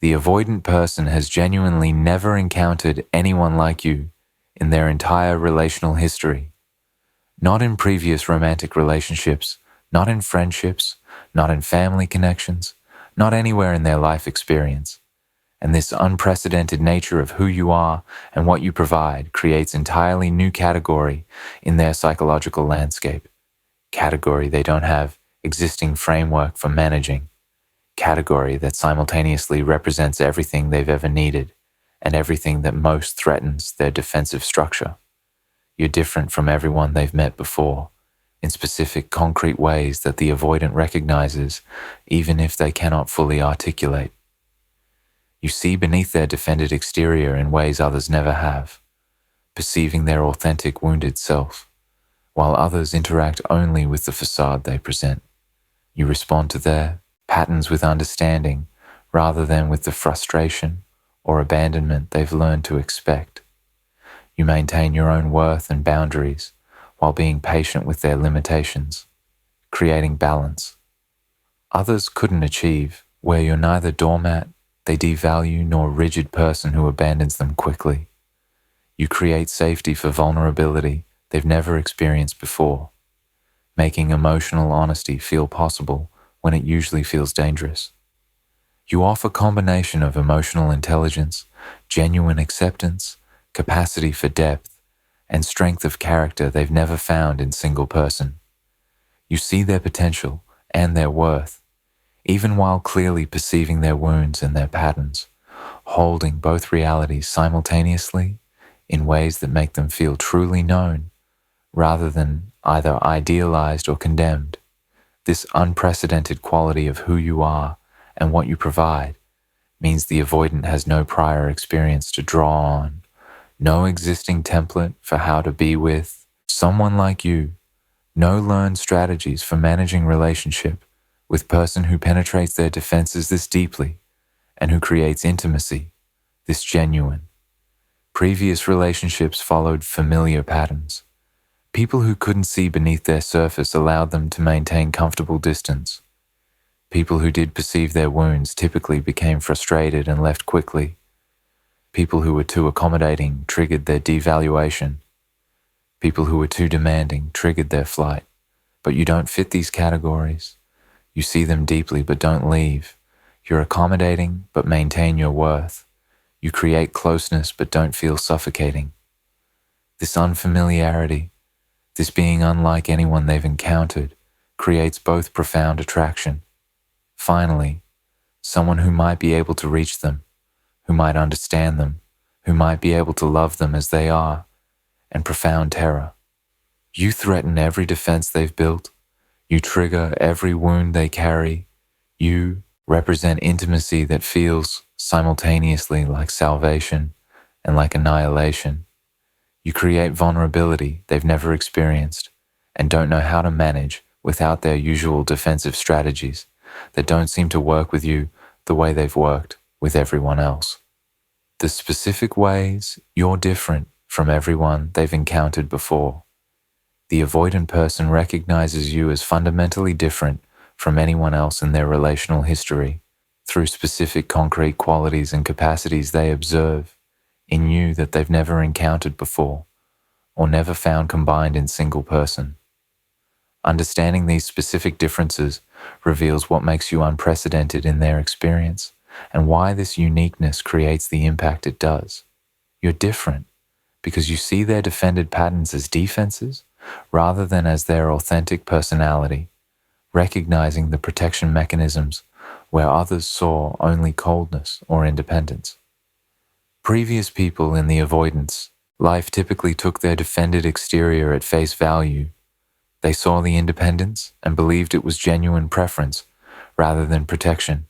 The avoidant person has genuinely never encountered anyone like you in their entire relational history. Not in previous romantic relationships, not in friendships, not in family connections, not anywhere in their life experience. And this unprecedented nature of who you are and what you provide creates entirely new category in their psychological landscape. Category they don't have existing framework for managing. Category that simultaneously represents everything they've ever needed and everything that most threatens their defensive structure. You're different from everyone they've met before, in specific concrete ways that the avoidant recognizes, even if they cannot fully articulate. You see beneath their defended exterior in ways others never have, perceiving their authentic wounded self, while others interact only with the facade they present. You respond to their patterns with understanding rather than with the frustration or abandonment they've learned to expect. You maintain your own worth and boundaries while being patient with their limitations, creating balance. Others couldn't achieve where you're neither doormat they devalue nor rigid person who abandons them quickly. You create safety for vulnerability they've never experienced before, making emotional honesty feel possible when it usually feels dangerous. You offer combination of emotional intelligence, genuine acceptance, capacity for depth, and strength of character they've never found in single person. You see their potential and their worth, even while clearly perceiving their wounds and their patterns, holding both realities simultaneously in ways that make them feel truly known, rather than either idealized or condemned. This unprecedented quality of who you are and what you provide means the avoidant has no prior experience to draw on, no existing template for how to be with someone like you, no learned strategies for managing relationship with person who penetrates their defenses this deeply and who creates intimacy this genuine. Previous relationships followed familiar patterns. People who couldn't see beneath their surface allowed them to maintain comfortable distance. People who did perceive their wounds typically became frustrated and left quickly. People who were too accommodating triggered their devaluation. People who were too demanding triggered their flight. But you don't fit these categories. You see them deeply but don't leave. You're accommodating but maintain your worth. You create closeness but don't feel suffocating. This unfamiliarity, this being unlike anyone they've encountered, creates both profound attraction. Finally, someone who might be able to reach them, who might understand them, who might be able to love them as they are, and profound terror. You threaten every defense they've built. You trigger every wound they carry. You represent intimacy that feels simultaneously like salvation and like annihilation. You create vulnerability they've never experienced and don't know how to manage without their usual defensive strategies that don't seem to work with you the way they've worked with everyone else. The specific ways you're different from everyone they've encountered before. The avoidant person recognizes you as fundamentally different from anyone else in their relational history through specific concrete qualities and capacities they observe in you that they've never encountered before or never found combined in single person. Understanding these specific differences reveals what makes you unprecedented in their experience and why this uniqueness creates the impact it does. You're different because you see their defended patterns as defenses rather than as their authentic personality, recognizing the protection mechanisms where others saw only coldness or independence. Previous people in the avoidance, life typically took their defended exterior at face value. They saw the independence and believed it was genuine preference rather than protection.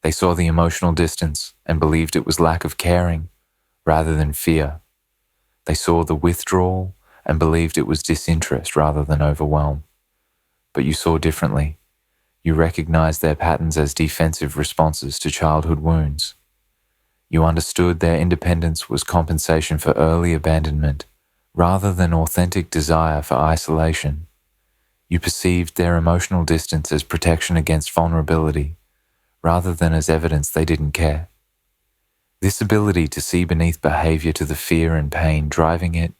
They saw the emotional distance and believed it was lack of caring rather than fear. They saw the withdrawal and believed it was disinterest rather than overwhelm. But you saw differently. You recognized their patterns as defensive responses to childhood wounds. You understood their independence was compensation for early abandonment rather than authentic desire for isolation. You perceived their emotional distance as protection against vulnerability rather than as evidence they didn't care. This ability to see beneath behavior to the fear and pain driving it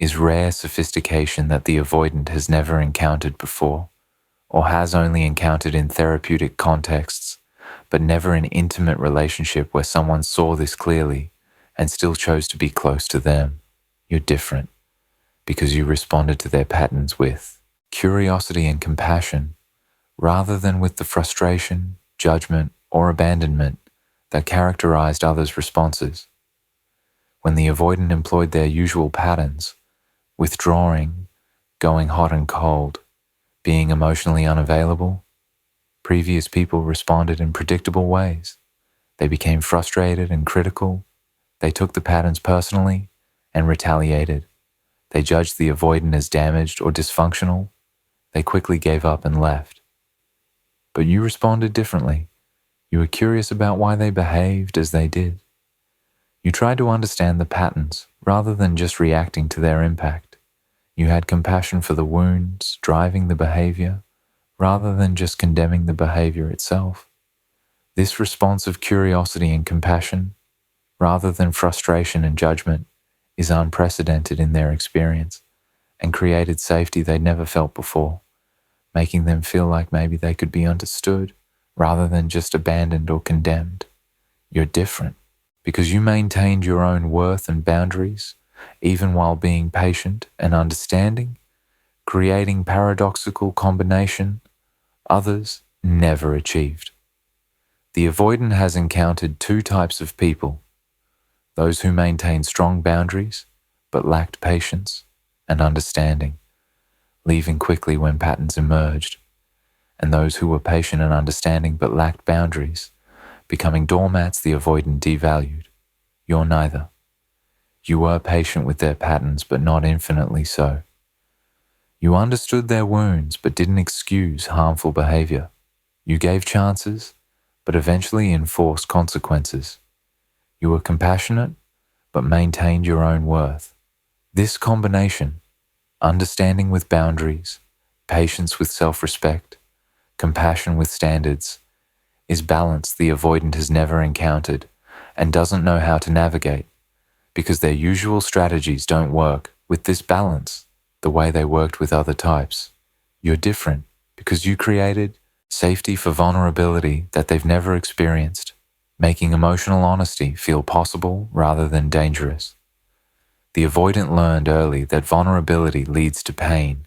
is rare sophistication that the avoidant has never encountered before, or has only encountered in therapeutic contexts, but never in intimate relationship where someone saw this clearly and still chose to be close to them. You're different because you responded to their patterns with curiosity and compassion, rather than with the frustration, judgment, or abandonment that characterized others' responses. When the avoidant employed their usual patterns, withdrawing, going hot and cold, being emotionally unavailable, previous people responded in predictable ways. They became frustrated and critical. They took the patterns personally and retaliated. They judged the avoidant as damaged or dysfunctional. They quickly gave up and left. But you responded differently. You were curious about why they behaved as they did. You tried to understand the patterns rather than just reacting to their impact. You had compassion for the wounds driving the behavior rather than just condemning the behavior itself. This response of curiosity and compassion, rather than frustration and judgment, is unprecedented in their experience and created safety they'd never felt before, making them feel like maybe they could be understood rather than just abandoned or condemned. You're different because you maintained your own worth and boundaries, even while being patient and understanding, creating paradoxical combination others never achieved. The avoidant has encountered two types of people: those who maintained strong boundaries but lacked patience and understanding, leaving quickly when patterns emerged, and those who were patient and understanding but lacked boundaries, becoming doormats the avoidant devalued. You're neither. You were patient with their patterns but not infinitely so. You understood their wounds but didn't excuse harmful behavior. You gave chances but eventually enforced consequences. You were compassionate but maintained your own worth. This combination, understanding with boundaries, patience with self-respect, compassion with standards, is balance the avoidant has never encountered and doesn't know how to navigate, because their usual strategies don't work with this balance the way they worked with other types. You're different because you created safety for vulnerability that they've never experienced, making emotional honesty feel possible rather than dangerous. The avoidant learned early that vulnerability leads to pain.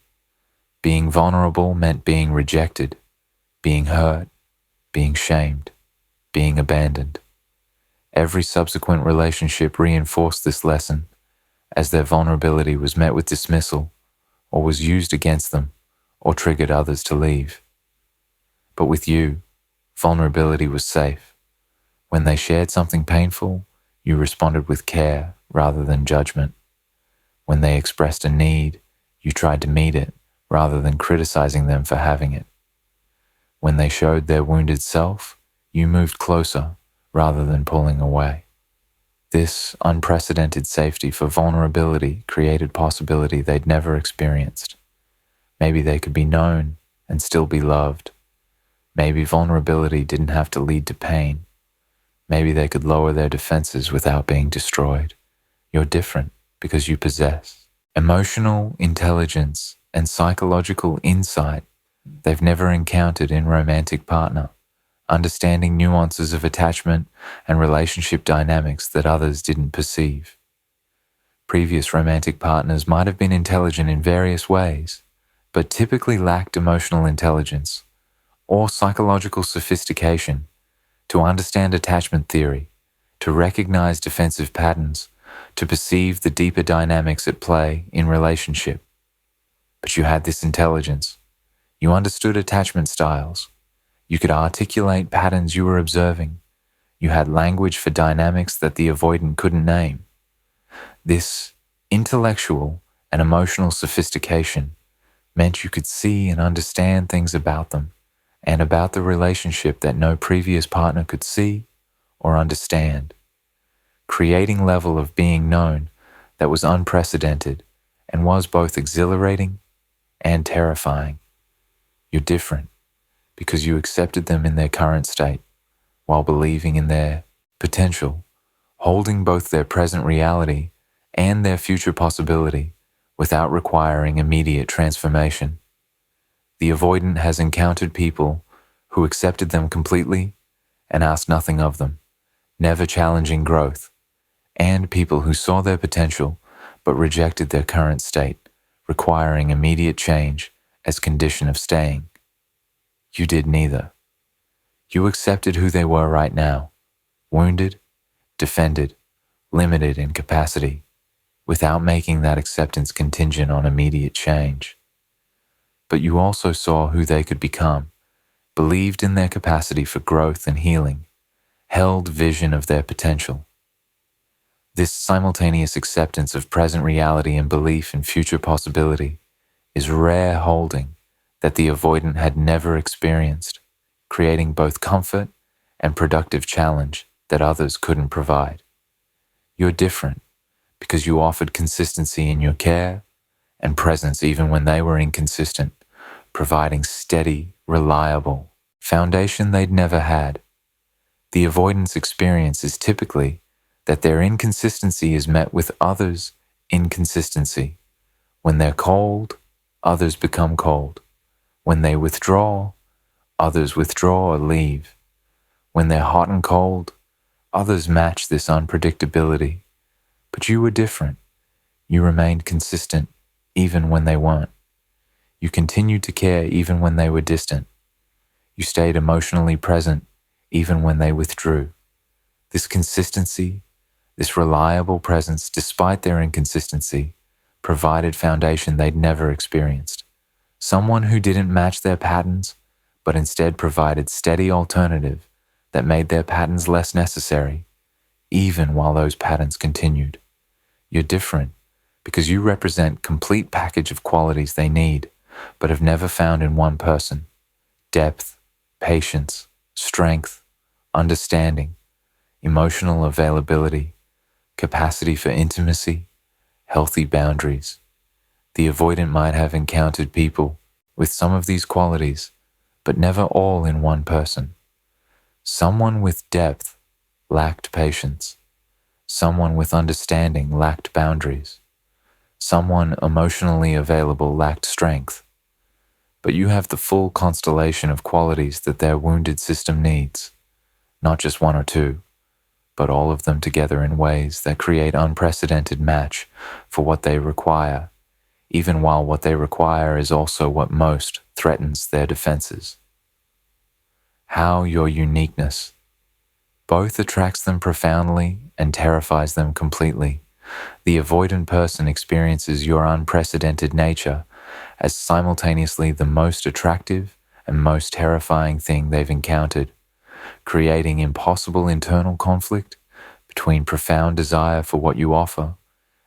Being vulnerable meant being rejected, being hurt, being shamed, being abandoned. Every subsequent relationship reinforced this lesson, as their vulnerability was met with dismissal, or was used against them, or triggered others to leave. But with you, vulnerability was safe. When they shared something painful, you responded with care rather than judgment. When they expressed a need, you tried to meet it rather than criticizing them for having it. When they showed their wounded self, you moved closer rather than pulling away. This unprecedented safety for vulnerability created possibility they'd never experienced. Maybe they could be known and still be loved. Maybe vulnerability didn't have to lead to pain. Maybe they could lower their defenses without being destroyed. You're different because you possess emotional intelligence and psychological insight they've never encountered in romantic partner, understanding nuances of attachment and relationship dynamics that others didn't perceive. Previous romantic partners might have been intelligent in various ways, but typically lacked emotional intelligence or psychological sophistication to understand attachment theory, to recognize defensive patterns, to perceive the deeper dynamics at play in relationship. But you had this intelligence. You understood attachment styles. You could articulate patterns you were observing. You had language for dynamics that the avoidant couldn't name. This intellectual and emotional sophistication meant you could see and understand things about them and about the relationship that no previous partner could see or understand, creating level of being known that was unprecedented and was both exhilarating and terrifying. You're different because you accepted them in their current state while believing in their potential, holding both their present reality and their future possibility without requiring immediate transformation. The avoidant has encountered people who accepted them completely and asked nothing of them, never challenging growth, and people who saw their potential but rejected their current state, requiring immediate change as condition of staying. You did neither. You accepted who they were right now, wounded, defended, limited in capacity, without making that acceptance contingent on immediate change. But you also saw who they could become, believed in their capacity for growth and healing, held vision of their potential. This simultaneous acceptance of present reality and belief in future possibility is rare holding that the avoidant had never experienced, creating both comfort and productive challenge that others couldn't provide. You're different because you offered consistency in your care and presence even when they were inconsistent, providing steady, reliable foundation they'd never had. The avoidance experience is typically that their inconsistency is met with others' inconsistency. When they're cold, others become cold. When they withdraw, others withdraw or leave. When they're hot and cold, others match this unpredictability. But you were different. You remained consistent even when they weren't. You continued to care even when they were distant. You stayed emotionally present even when they withdrew. This consistency, this reliable presence, despite their inconsistency, provided foundation they'd never experienced. Someone who didn't match their patterns, but instead provided steady alternative that made their patterns less necessary, even while those patterns continued. You're different because you represent complete package of qualities they need, but have never found in one person: depth, patience, strength, understanding, emotional availability, capacity for intimacy, healthy boundaries. The avoidant might have encountered people with some of these qualities, but never all in one person. Someone with depth lacked patience. Someone with understanding lacked boundaries. Someone emotionally available lacked strength. But you have the full constellation of qualities that their wounded system needs, not just one or two, but all of them together in ways that create unprecedented match for what they require, even while what they require is also what most threatens their defenses. How your uniqueness both attracts them profoundly and terrifies them completely. The avoidant person experiences your unprecedented nature as simultaneously the most attractive and most terrifying thing they've encountered, creating impossible internal conflict between profound desire for what you offer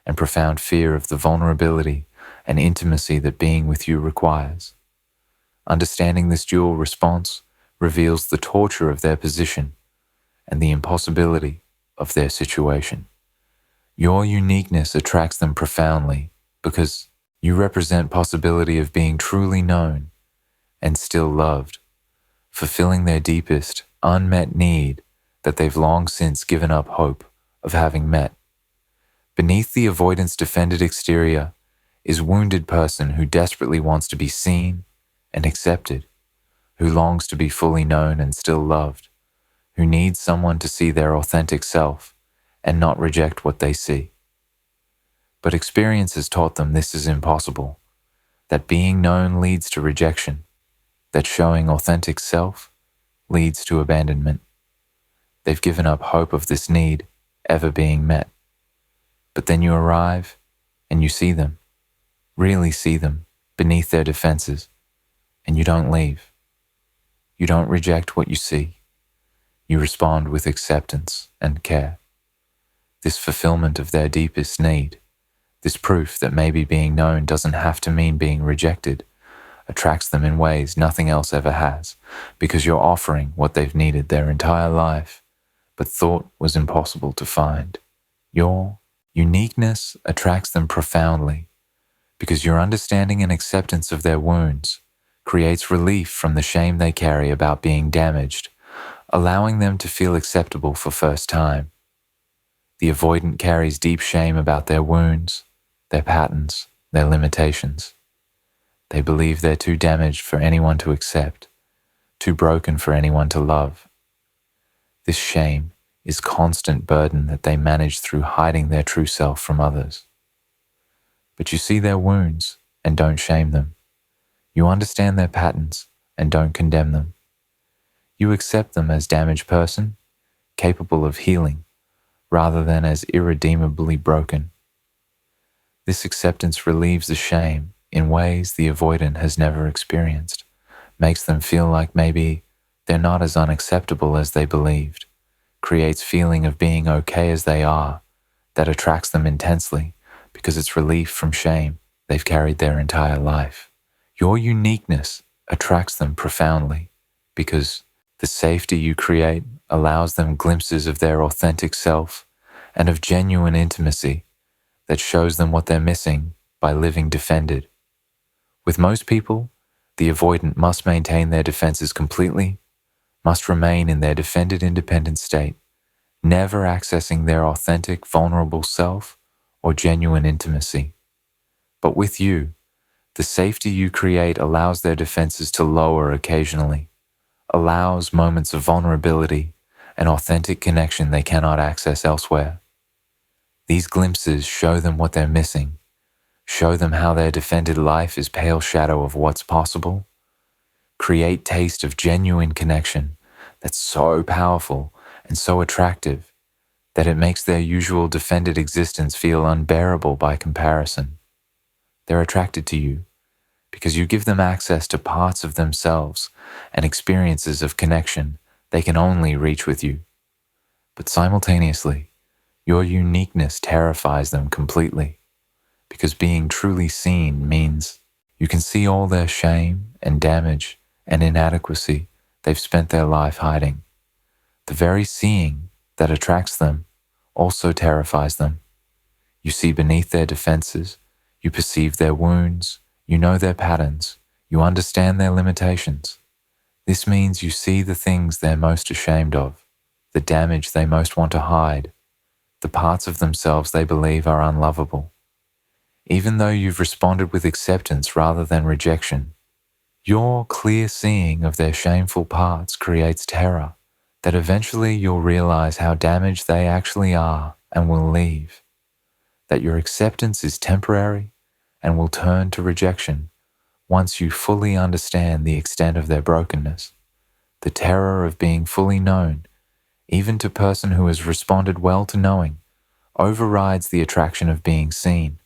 and profound fear of the vulnerability and intimacy that being with you requires. Understanding this dual response reveals the torture of their position and the impossibility of their situation. Your uniqueness attracts them profoundly because you represent possibility of being truly known and still loved, fulfilling their deepest, unmet need that they've long since given up hope of having met. Beneath the avoidance defended exterior is wounded person who desperately wants to be seen and accepted, who longs to be fully known and still loved, who needs someone to see their authentic self and not reject what they see. But experience has taught them this is impossible, that being known leads to rejection, that showing authentic self leads to abandonment. They've given up hope of this need ever being met. But then you arrive and you see them, really see them beneath their defenses, and you don't leave. You don't reject what you see. You respond with acceptance and care. This fulfillment of their deepest need, this proof that maybe being known doesn't have to mean being rejected, attracts them in ways nothing else ever has, because you're offering what they've needed their entire life, but thought was impossible to find. Your uniqueness attracts them profoundly, because your understanding and acceptance of their wounds creates relief from the shame they carry about being damaged, allowing them to feel acceptable for first time. The avoidant carries deep shame about their wounds, their patterns, their limitations. They believe they're too damaged for anyone to accept, too broken for anyone to love. This shame is constant burden that they manage through hiding their true self from others. But you see their wounds and don't shame them. You understand their patterns and don't condemn them. You accept them as damaged person, capable of healing, rather than as irredeemably broken. This acceptance relieves the shame in ways the avoidant has never experienced, makes them feel like maybe they're not as unacceptable as they believed, creates feeling of being okay as they are that attracts them intensely because it's relief from shame they've carried their entire life. Your uniqueness attracts them profoundly because the safety you create allows them glimpses of their authentic self and of genuine intimacy that shows them what they're missing by living defended. With most people, the avoidant must maintain their defenses completely, must remain in their defended independent state, never accessing their authentic, vulnerable self or genuine intimacy. But with you, the safety you create allows their defenses to lower occasionally, allows moments of vulnerability and authentic connection they cannot access elsewhere. These glimpses show them what they're missing, show them how their defended life is pale shadow of what's possible, create taste of genuine connection that's so powerful and so attractive that it makes their usual defended existence feel unbearable by comparison. They're attracted to you because you give them access to parts of themselves and experiences of connection they can only reach with you. But simultaneously, your uniqueness terrifies them completely because being truly seen means you can see all their shame and damage and inadequacy they've spent their life hiding. The very seeing that attracts them also terrifies them. You see beneath their defenses, you perceive their wounds, you know their patterns, you understand their limitations. This means you see the things they're most ashamed of, the damage they most want to hide, the parts of themselves they believe are unlovable. Even though you've responded with acceptance rather than rejection, your clear seeing of their shameful parts creates terror that eventually you'll realize how damaged they actually are and will leave, that your acceptance is temporary and will turn to rejection once you fully understand the extent of their brokenness. The terror of being fully known, even to a person who has responded well to knowing, overrides the attraction of being seen.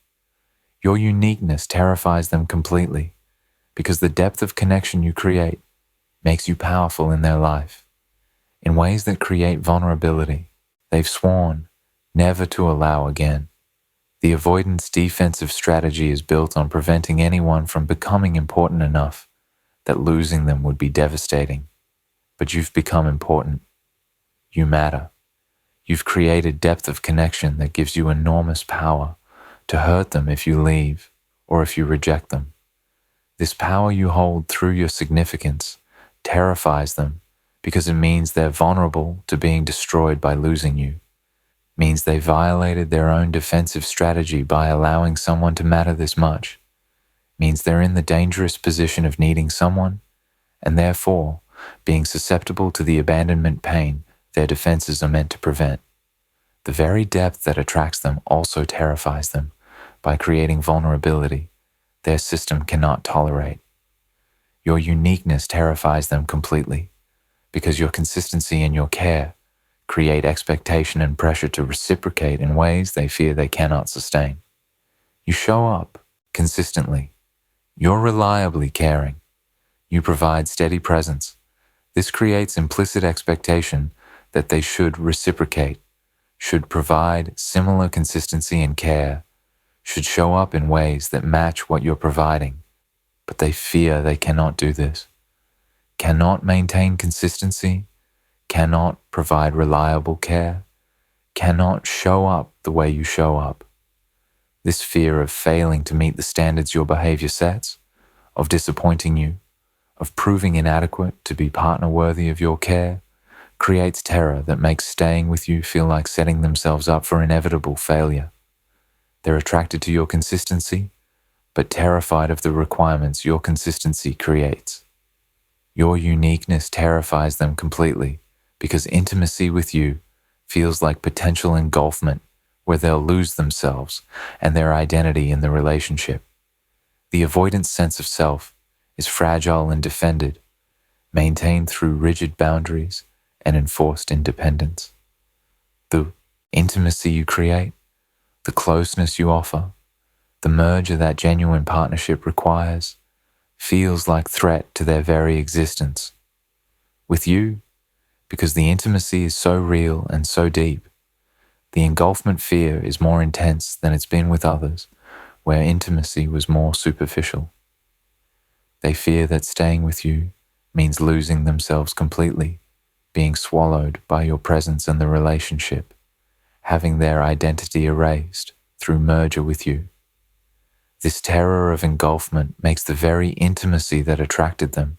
Your uniqueness terrifies them completely because the depth of connection you create makes you powerful in their life in ways that create vulnerability they've sworn never to allow again. The avoidance defensive strategy is built on preventing anyone from becoming important enough that losing them would be devastating. But you've become important. You matter. You've created depth of connection that gives you enormous power to hurt them if you leave or if you reject them. This power you hold through your significance terrifies them because it means they're vulnerable to being destroyed by losing you. Means they violated their own defensive strategy by allowing someone to matter this much. Means they're in the dangerous position of needing someone and therefore being susceptible to the abandonment pain their defenses are meant to prevent. The very depth that attracts them also terrifies them by creating vulnerability their system cannot tolerate. Your uniqueness terrifies them completely because your consistency and your care create expectation and pressure to reciprocate in ways they fear they cannot sustain. You show up consistently. You're reliably caring. You provide steady presence. This creates implicit expectation that they should reciprocate, should provide similar consistency and care, should show up in ways that match what you're providing. But they fear they cannot do this, cannot maintain consistency, cannot provide reliable care, cannot show up the way you show up. This fear of failing to meet the standards your behavior sets, of disappointing you, of proving inadequate to be partner worthy of your care, creates terror that makes staying with you feel like setting themselves up for inevitable failure. They're attracted to your consistency, but terrified of the requirements your consistency creates. Your uniqueness terrifies them completely because intimacy with you feels like potential engulfment where they'll lose themselves and their identity in the relationship. The avoidant sense of self is fragile and defended, maintained through rigid boundaries and enforced independence. The intimacy you create, the closeness you offer, the merger that genuine partnership requires, feels like threat to their very existence. With you, because the intimacy is so real and so deep, the engulfment fear is more intense than it's been with others, where intimacy was more superficial. They fear that staying with you means losing themselves completely, being swallowed by your presence and the relationship, having their identity erased through merger with you. This terror of engulfment makes the very intimacy that attracted them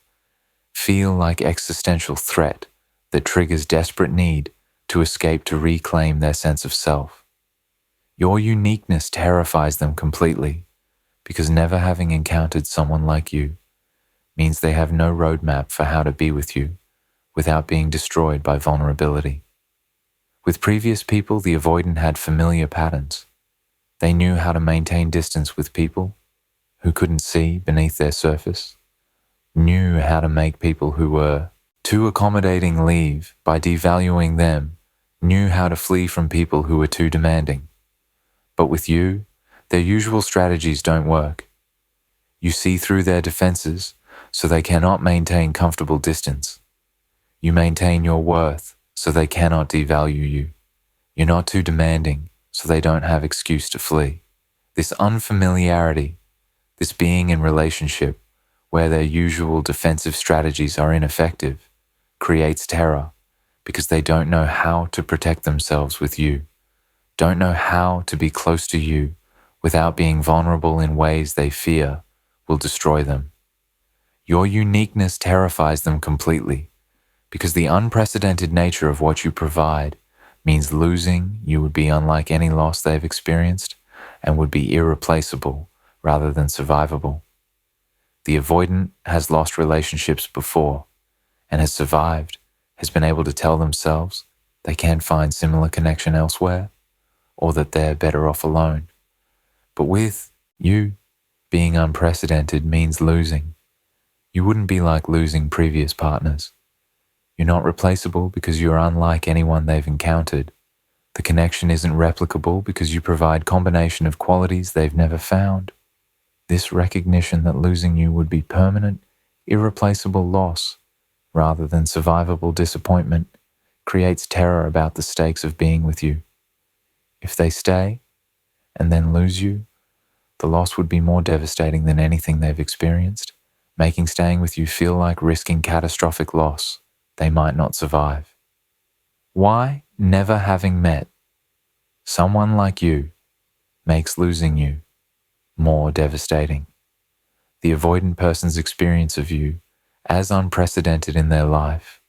feel like existential threat that triggers desperate need to escape to reclaim their sense of self. Your uniqueness terrifies them completely because never having encountered someone like you means they have no roadmap for how to be with you without being destroyed by vulnerability. With previous people, the avoidant had familiar patterns. They knew how to maintain distance with people who couldn't see beneath their surface, knew how to make people who were too accommodating leave by devaluing them, knew how to flee from people who were too demanding. But with you, their usual strategies don't work. You see through their defenses, so they cannot maintain comfortable distance. You maintain your worth, so they cannot devalue you. You're not too demanding, so they don't have excuse to flee. This unfamiliarity, this being in relationship where their usual defensive strategies are ineffective, creates terror because they don't know how to protect themselves with you, don't know how to be close to you without being vulnerable in ways they fear will destroy them. Your uniqueness terrifies them completely because the unprecedented nature of what you provide means losing you would be unlike any loss they've experienced and would be irreplaceable rather than survivable. The avoidant has lost relationships before and has survived, has been able to tell themselves they can't find similar connection elsewhere or that they're better off alone. But with you, being unprecedented means losing. You wouldn't be like losing previous partners. You're not replaceable because you're unlike anyone they've encountered. The connection isn't replicable because you provide combination of qualities they've never found. This recognition that losing you would be permanent, irreplaceable loss rather than survivable disappointment creates terror about the stakes of being with you. If they stay and then lose you, the loss would be more devastating than anything they've experienced, making staying with you feel like risking catastrophic loss they might not survive. Why, never having met someone like you, makes losing you more devastating? The avoidant person's experience of you, as unprecedented in their life,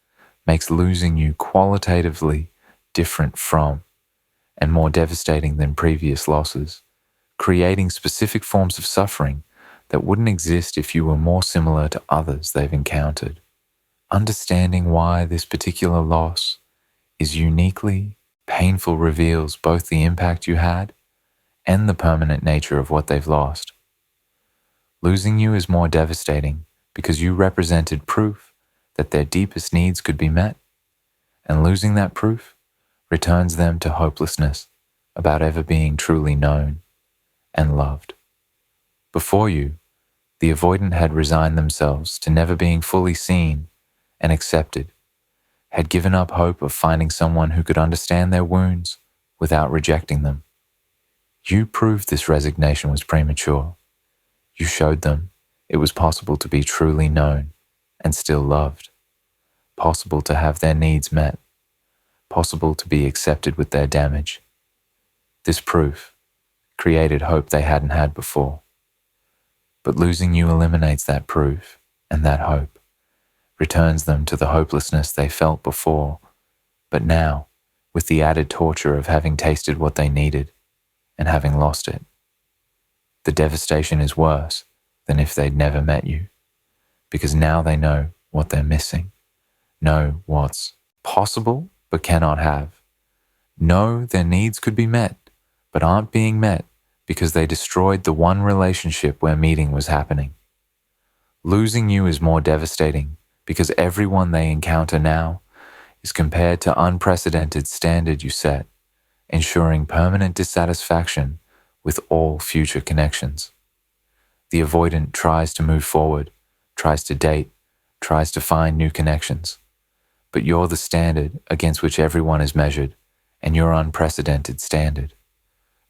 makes losing you qualitatively different from and more devastating than previous losses, creating specific forms of suffering that wouldn't exist if you were more similar to others they've encountered. Understanding why this particular loss is uniquely painful reveals both the impact you had and the permanent nature of what they've lost. Losing you is more devastating because you represented proof that their deepest needs could be met, and losing that proof returns them to hopelessness about ever being truly known and loved. Before you, the avoidant had resigned themselves to never being fully seen and accepted, had given up hope of finding someone who could understand their wounds without rejecting them. You proved this resignation was premature. You showed them it was possible to be truly known and still loved, possible to have their needs met, possible to be accepted with their damage. This proof created hope they hadn't had before. But losing you eliminates that proof and that hope, returns them to the hopelessness they felt before But now, with the added torture of having tasted what they needed and having lost it, the devastation is worse than if they'd never met you, because now they know what they're missing, know what's possible but cannot have, know their needs could be met but aren't being met because they destroyed the one relationship where meeting was happening. Losing you is more devastating because everyone they encounter now is compared to unprecedented standard you set, ensuring permanent dissatisfaction with all future connections. The avoidant tries to move forward, tries to date, tries to find new connections, but you're the standard against which everyone is measured, and you're unprecedented standard.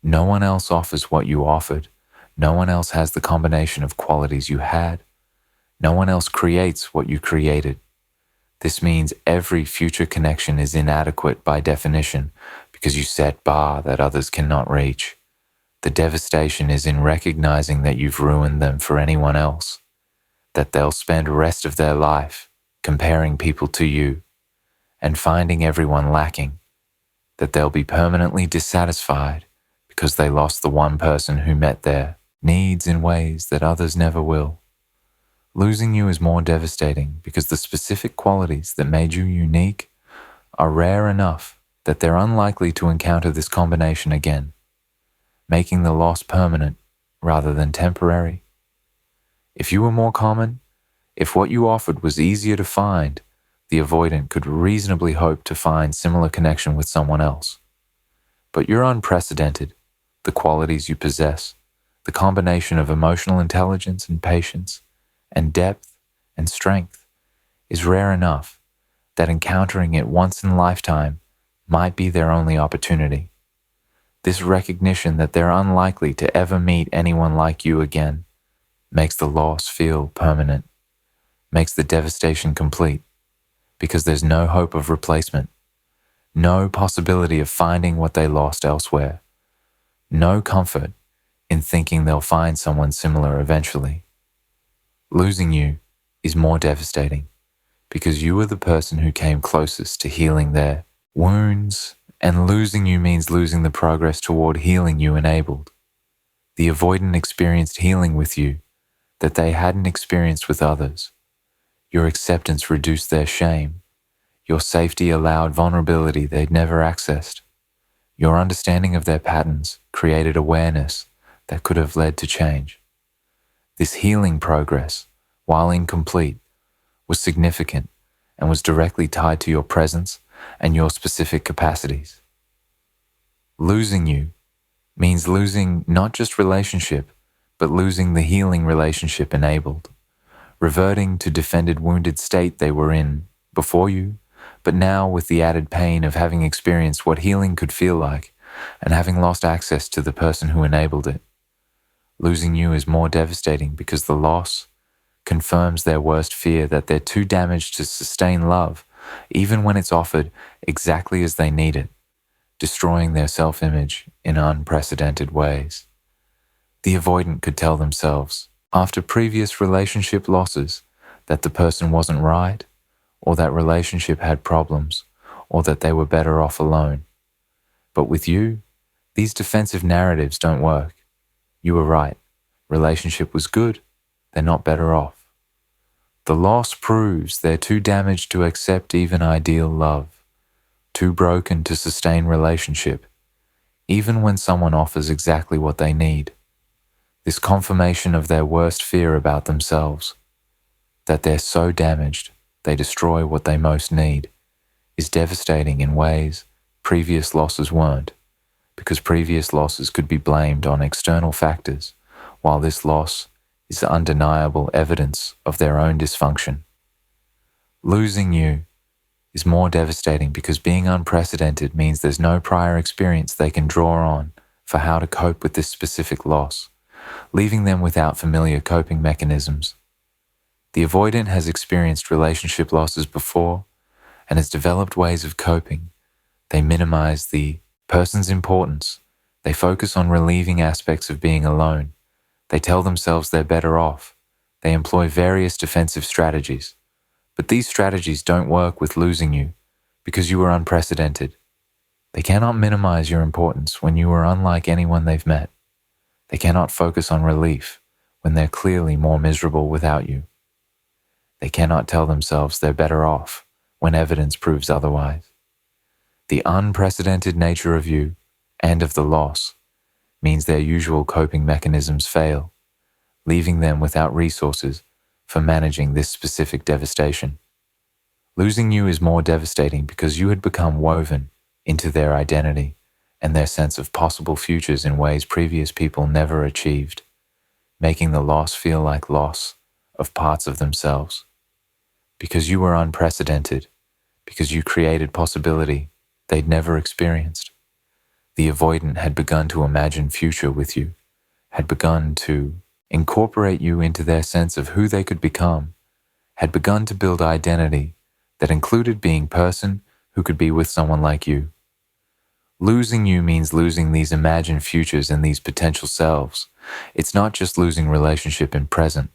No one else offers what you offered. No one else has the combination of qualities you had. No one else creates what you created. This means every future connection is inadequate by definition because you set bar that others cannot reach. The devastation is in recognizing that you've ruined them for anyone else, that they'll spend the rest of their life comparing people to you and finding everyone lacking, that they'll be permanently dissatisfied because they lost the one person who met their needs in ways that others never will. Losing you is more devastating because the specific qualities that made you unique are rare enough that they're unlikely to encounter this combination again, making the loss permanent rather than temporary. If you were more common, if what you offered was easier to find, the avoidant could reasonably hope to find similar connection with someone else. But you're unprecedented. The qualities you possess, the combination of emotional intelligence and patience, and depth and strength is rare enough that encountering it once in a lifetime might be their only opportunity. This recognition that they're unlikely to ever meet anyone like you again makes the loss feel permanent, makes the devastation complete, because there's no hope of replacement, no possibility of finding what they lost elsewhere, no comfort in thinking they'll find someone similar eventually. Losing you is more devastating because you were the person who came closest to healing their wounds, and losing you means losing the progress toward healing you enabled. The avoidant experienced healing with you that they hadn't experienced with others. Your acceptance reduced their shame. Your safety allowed vulnerability they'd never accessed. Your understanding of their patterns created awareness that could have led to change. This healing progress, while incomplete, was significant and was directly tied to your presence and your specific capacities. Losing you means losing not just relationship, but losing the healing relationship enabled, reverting to defended wounded state they were in before you, but now with the added pain of having experienced what healing could feel like and having lost access to the person who enabled it. Losing you is more devastating because the loss confirms their worst fear that they're too damaged to sustain love, even when it's offered exactly as they need it, destroying their self-image in unprecedented ways. The avoidant could tell themselves, after previous relationship losses, that the person wasn't right, or that relationship had problems, or that they were better off alone. But with you, these defensive narratives don't work. You were right. Relationship was good. They're not better off. The loss proves they're too damaged to accept even ideal love, too broken to sustain relationship, even when someone offers exactly what they need. This confirmation of their worst fear about themselves, that they're so damaged they destroy what they most need, is devastating in ways previous losses weren't, because previous losses could be blamed on external factors, while this loss is undeniable evidence of their own dysfunction. Losing you is more devastating because being unprecedented means there's no prior experience they can draw on for how to cope with this specific loss, leaving them without familiar coping mechanisms. The avoidant has experienced relationship losses before and has developed ways of coping. They minimize the person's importance. They focus on relieving aspects of being alone. They tell themselves they're better off. They employ various defensive strategies. But these strategies don't work with losing you because you were unprecedented. They cannot minimize your importance when you are unlike anyone they've met. They cannot focus on relief when they're clearly more miserable without you. They cannot tell themselves they're better off when evidence proves otherwise. The unprecedented nature of you and of the loss means their usual coping mechanisms fail, leaving them without resources for managing this specific devastation. Losing you is more devastating because you had become woven into their identity and their sense of possible futures in ways previous people never achieved, making the loss feel like loss of parts of themselves. Because you were unprecedented, because you created possibility they'd never experienced. The avoidant had begun to imagine future with you, had begun to incorporate you into their sense of who they could become, had begun to build identity that included being person who could be with someone like you. Losing you means losing these imagined futures and these potential selves. It's not just losing relationship in present,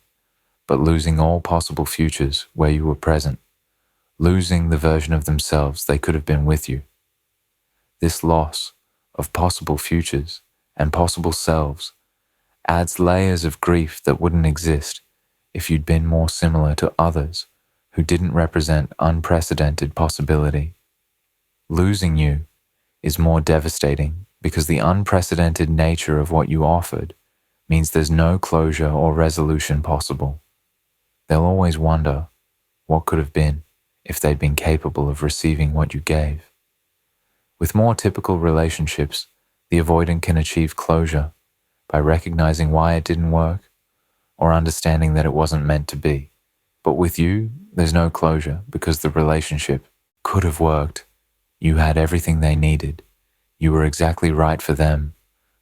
but losing all possible futures where you were present, losing the version of themselves they could have been with you. This loss of possible futures and possible selves adds layers of grief that wouldn't exist if you'd been more similar to others who didn't represent unprecedented possibility. Losing you is more devastating because the unprecedented nature of what you offered means there's no closure or resolution possible. They'll always wonder what could have been if they'd been capable of receiving what you gave. With more typical relationships, the avoidant can achieve closure by recognizing why it didn't work or understanding that it wasn't meant to be. But with you, there's no closure because the relationship could have worked. You had everything they needed. You were exactly right for them.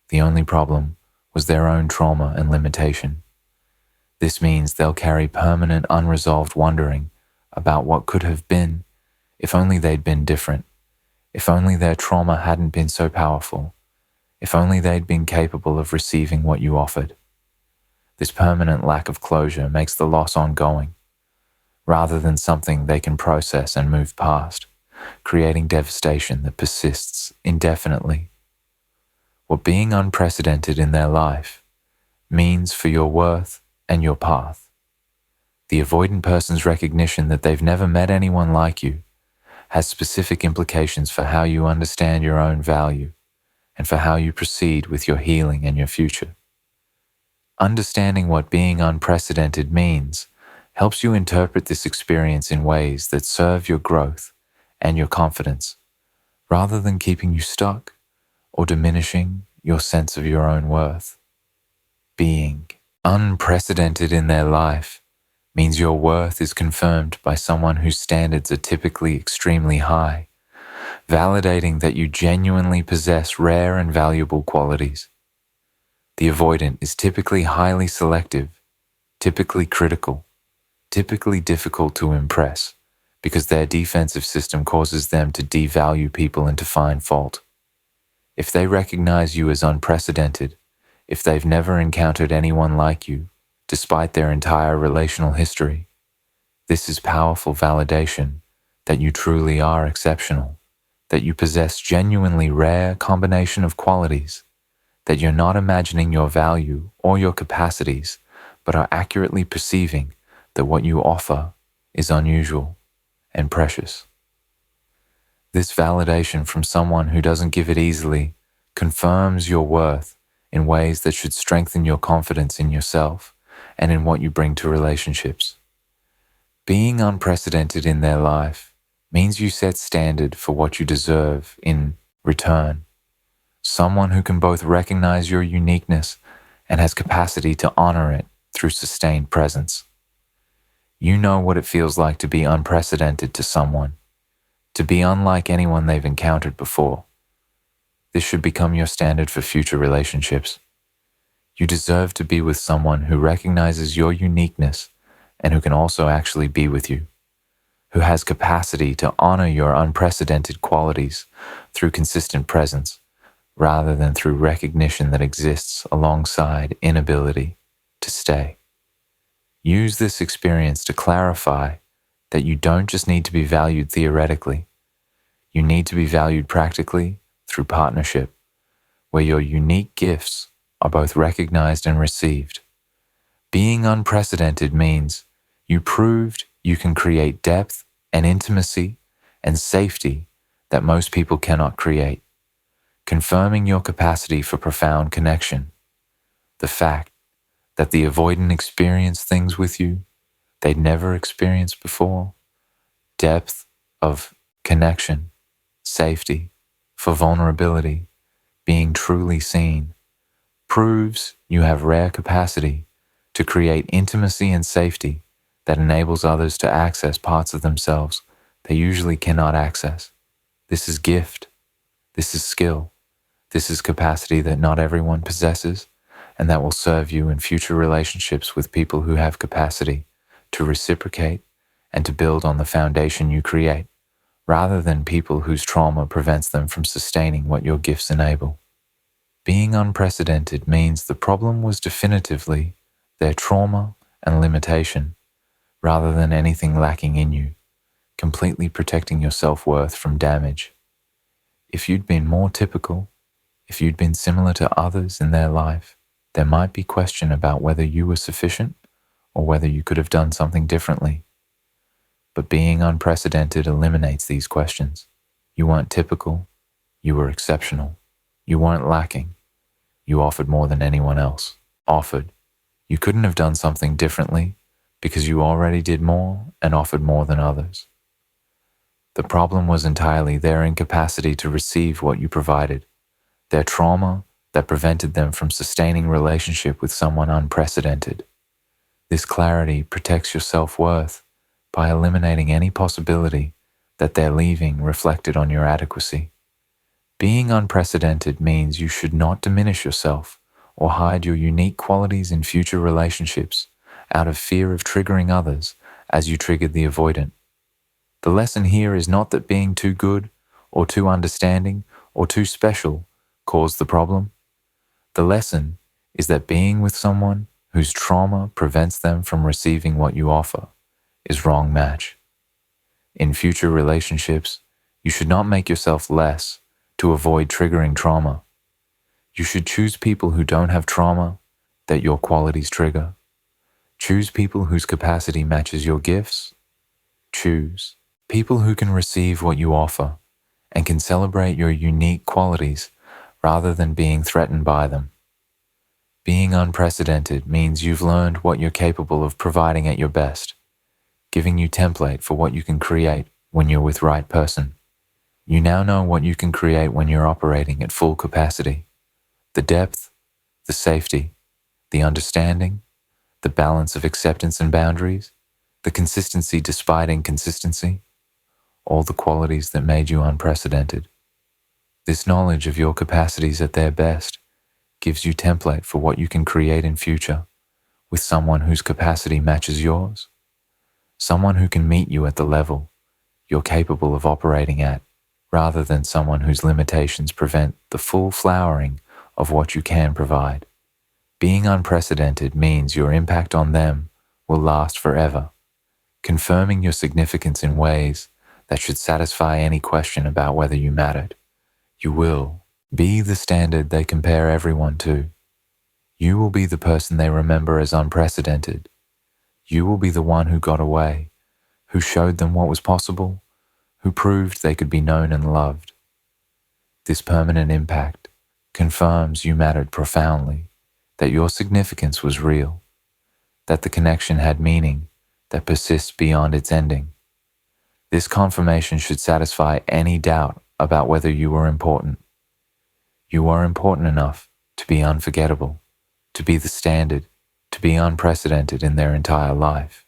The only problem was their own trauma and limitation. This means they'll carry permanent unresolved wondering about what could have been if only they'd been different, if only their trauma hadn't been so powerful, if only they'd been capable of receiving what you offered. This permanent lack of closure makes the loss ongoing, rather than something they can process and move past, creating devastation that persists indefinitely. What being unprecedented in their life means for your worth and your path. The avoidant person's recognition that they've never met anyone like you has specific implications for how you understand your own value and for how you proceed with your healing and your future. Understanding what being unprecedented means helps you interpret this experience in ways that serve your growth and your confidence, rather than keeping you stuck or diminishing your sense of your own worth. Being unprecedented in their life means your worth is confirmed by someone whose standards are typically extremely high, validating that you genuinely possess rare and valuable qualities. The avoidant is typically highly selective, typically critical, typically difficult to impress, because their defensive system causes them to devalue people and to find fault. If they recognize you as unprecedented, if they've never encountered anyone like you, despite their entire relational history, this is powerful validation that you truly are exceptional, that you possess genuinely rare combination of qualities, that you're not imagining your value or your capacities, but are accurately perceiving that what you offer is unusual and precious. This validation from someone who doesn't give it easily confirms your worth in ways that should strengthen your confidence in yourself and in what you bring to relationships. Being unprecedented in their life means you set standard for what you deserve in return. Someone who can both recognize your uniqueness and has capacity to honor it through sustained presence. You know what it feels like to be unprecedented to someone, to be unlike anyone they've encountered before. This should become your standard for future relationships. You deserve to be with someone who recognizes your uniqueness and who can also actually be with you, who has capacity to honor your unprecedented qualities through consistent presence, rather than through recognition that exists alongside inability to stay. Use this experience to clarify that you don't just need to be valued theoretically, You need to be valued practically through partnership, where your unique gifts are both recognized and received. Being unprecedented means you proved you can create depth and intimacy and safety that most people cannot create, confirming your capacity for profound connection. The fact that the avoidant experience things with you they'd never experienced before, depth of connection, safety, for vulnerability, being truly seen, proves you have rare capacity to create intimacy and safety that enables others to access parts of themselves they usually cannot access. This is gift. This is skill. This is capacity that not everyone possesses, and that will serve you in future relationships with people who have capacity to reciprocate and to build on the foundation you create, rather than people whose trauma prevents them from sustaining what your gifts enable. Being unprecedented means the problem was definitively their trauma and limitation, rather than anything lacking in you, completely protecting your self-worth from damage. If you'd been more typical, if you'd been similar to others in their life, there might be question about whether you were sufficient or whether you could have done something differently. But being unprecedented eliminates these questions. You weren't typical. You were exceptional. You weren't lacking. You offered more than anyone else offered. You couldn't have done something differently because you already did more and offered more than others. The problem was entirely their incapacity to receive what you provided, their trauma that prevented them from sustaining relationship with someone unprecedented. This clarity protects your self-worth by eliminating any possibility that their leaving reflected on your adequacy. Being unprecedented means you should not diminish yourself or hide your unique qualities in future relationships out of fear of triggering others as you triggered the avoidant. The lesson here is not that being too good or too understanding or too special caused the problem. The lesson is that being with someone whose trauma prevents them from receiving what you offer is wrong match. In future relationships, you should not make yourself less to avoid triggering trauma. You should choose people who don't have trauma that your qualities trigger. Choose people whose capacity matches your gifts. Choose people who can receive what you offer and can celebrate your unique qualities rather than being threatened by them. Being unprecedented means you've learned what you're capable of providing at your best, giving you template for what you can create when you're with right person. You now know what you can create when you're operating at full capacity. The depth, the safety, the understanding, the balance of acceptance and boundaries, the consistency despite inconsistency, all the qualities that made you unprecedented. This knowledge of your capacities at their best gives you template for what you can create in future with someone whose capacity matches yours, someone who can meet you at the level you're capable of operating at, rather than someone whose limitations prevent the full flowering of what you can provide. Being unprecedented means your impact on them will last forever, confirming your significance in ways that should satisfy any question about whether you mattered. You will be the standard they compare everyone to. You will be the person they remember as unprecedented. You will be the one who got away, who showed them what was possible, who proved they could be known and loved. This permanent impact confirms you mattered profoundly, that your significance was real, that the connection had meaning that persists beyond its ending. This confirmation should satisfy any doubt about whether you were important. You are important enough to be unforgettable, to be the standard, to be unprecedented in their entire life.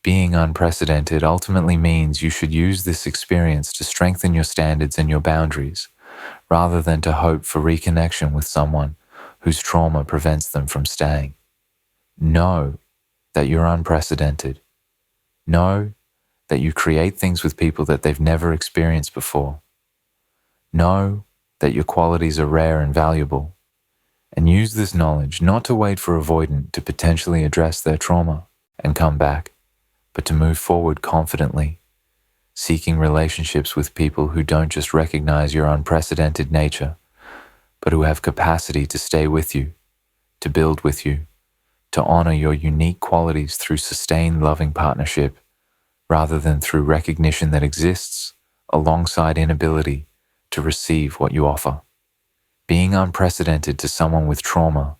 Being unprecedented ultimately means you should use this experience to strengthen your standards and your boundaries, rather than to hope for reconnection with someone whose trauma prevents them from staying. Know that you're unprecedented. Know that you create things with people that they've never experienced before. Know that your qualities are rare and valuable, and use this knowledge not to wait for avoidant to potentially address their trauma and come back, but to move forward confidently, seeking relationships with people who don't just recognize your unprecedented nature, but who have capacity to stay with you, to build with you, to honor your unique qualities through sustained loving partnership, rather than through recognition that exists alongside inability to receive what you offer. Being unprecedented to someone with trauma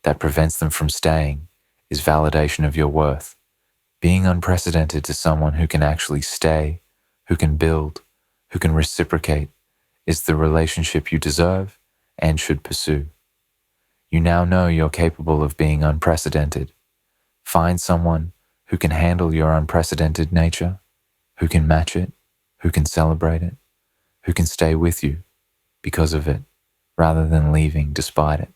that prevents them from staying is validation of your worth. Being unprecedented to someone who can actually stay, who can build, who can reciprocate, is the relationship you deserve and should pursue. You now know you're capable of being unprecedented. Find someone who can handle your unprecedented nature, who can match it, who can celebrate it, who can stay with you because of it, rather than leaving despite it.